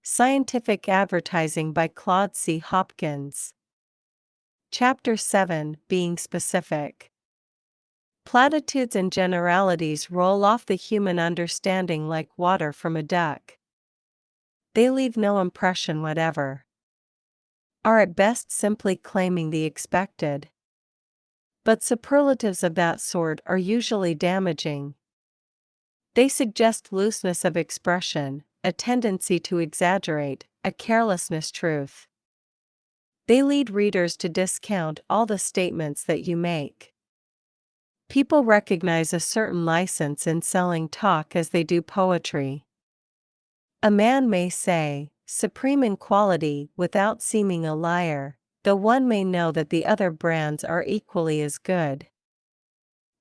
Scientific Advertising by Claude Hopkins. Chapter 7, Being Specific. Platitudes and generalities roll off the human understanding like water from a duck. They leave no impression whatever. Are at best simply claiming the expected. But superlatives of that sort are usually damaging. They suggest looseness of expression, a tendency to exaggerate, a carelessness truth. They lead readers to discount all the statements that you make. People recognize a certain license in selling talk as they do poetry. A man may say, supreme in quality without seeming a liar, though one may know that the other brands are equally as good.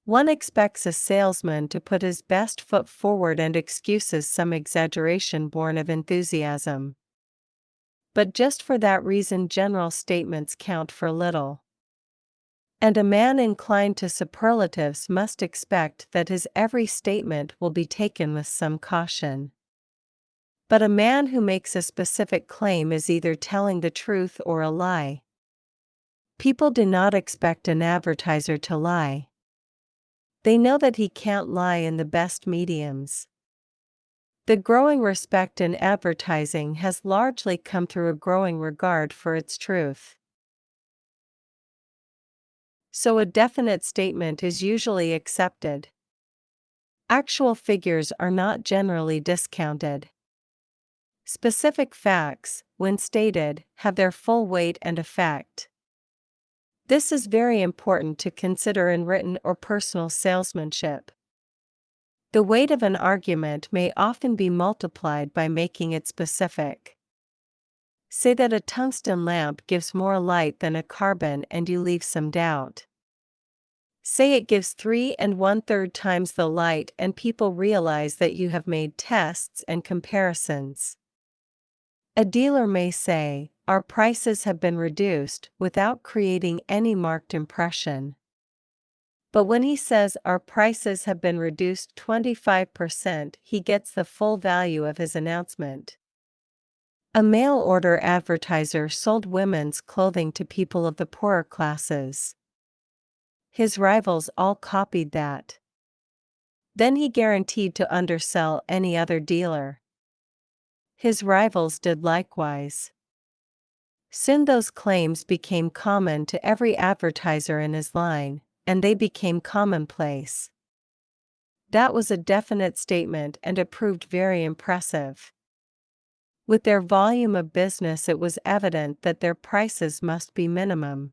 One expects a salesman to put his best foot forward and excuses some exaggeration born of enthusiasm. But just for that reason general statements count for little. And a man inclined to superlatives must expect that his every statement will be taken with some caution. But a man who makes a specific claim is either telling the truth or a lie. People do not expect an advertiser to lie. They know that he can't lie in the best mediums. The growing respect in advertising has largely come through a growing regard for its truth. So a definite statement is usually accepted. Actual figures are not generally discounted. Specific facts, when stated, have their full weight and effect. This is very important to consider in written or personal salesmanship. The weight of an argument may often be multiplied by making it specific. Say that a tungsten lamp gives more light than a carbon and you leave some doubt. Say it gives 3 1/3 times the light and people realize that you have made tests and comparisons. A dealer may say, our prices have been reduced without creating any marked impression. But when he says our prices have been reduced 25%, he gets the full value of his announcement. A mail-order advertiser sold women's clothing to people of the poorer classes. His rivals all copied that. Then he guaranteed to undersell any other dealer. His rivals did likewise. Soon those claims became common to every advertiser in his line, and they became commonplace. That was a definite statement and it proved very impressive. With their volume of business it was evident that their prices must be minimum.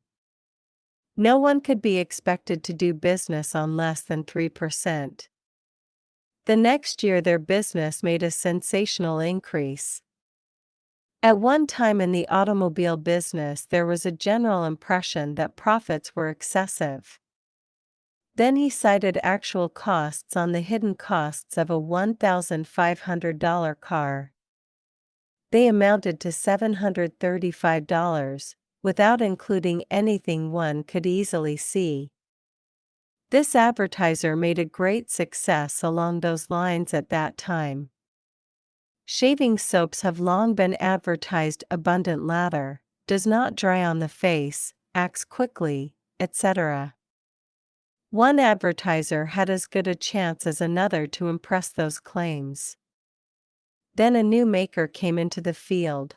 No one could be expected to do business on less than 3%. The next year their business made a sensational increase. At one time in the automobile business there was a general impression that profits were excessive. Then he cited actual costs on the hidden costs of a $1,500 car. They amounted to $735, without including anything one could easily see. This advertiser made a great success along those lines at that time. Shaving soaps have long been advertised: abundant lather, does not dry on the face, acts quickly, etc. One advertiser had as good a chance as another to impress those claims. Then a new maker came into the field.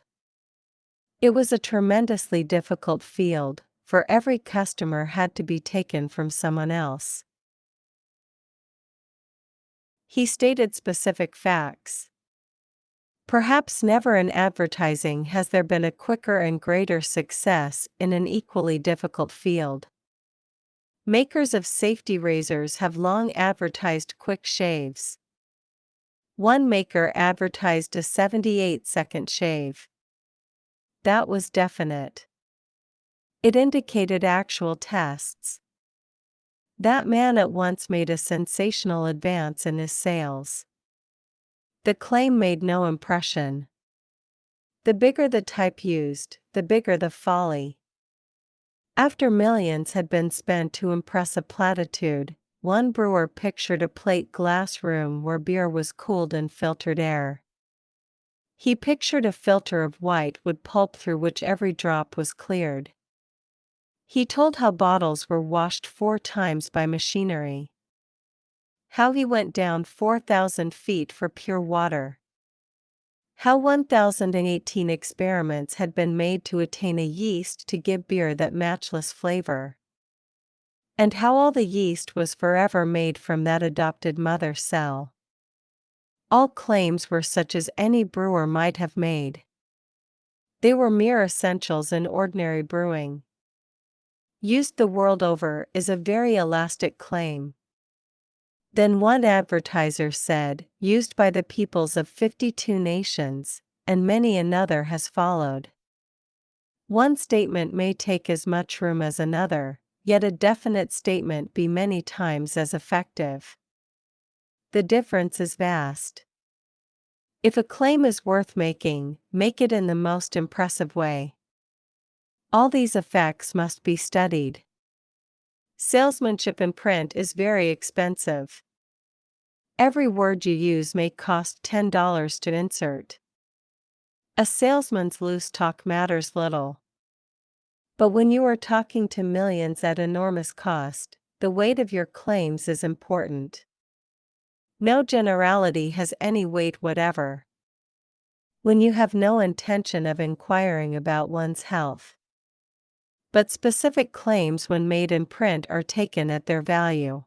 It was a tremendously difficult field, for every customer had to be taken from someone else. He stated specific facts. Perhaps never in advertising has there been a quicker and greater success in an equally difficult field. Makers of safety razors have long advertised quick shaves. One maker advertised a 78-second shave. That was definite. It indicated actual tests. That man at once made a sensational advance in his sales. The claim made no impression. The bigger the type used, the bigger the folly. After millions had been spent to impress a platitude, one brewer pictured a plate glass room where beer was cooled in filtered air. He pictured a filter of white wood pulp through which every drop was cleared. He told how bottles were washed 4 times by machinery. How he went down 4,000 feet for pure water. How 1,018 experiments had been made to attain a yeast to give beer that matchless flavor. And how all the yeast was forever made from that adopted mother cell. All claims were such as any brewer might have made. They were mere essentials in ordinary brewing. Used the world over is a very elastic claim. Then one advertiser said, used by the peoples of 52 nations, and many another has followed. One statement may take as much room as another, yet a definite statement be many times as effective. The difference is vast. If a claim is worth making, make it in the most impressive way. All these effects must be studied. Salesmanship in print is very expensive. Every word you use may cost $10 to insert. A salesman's loose talk matters little. But when you are talking to millions at enormous cost, the weight of your claims is important. No generality has any weight whatever. When you have no intention of inquiring about one's health. But specific claims when made in print are taken at their value.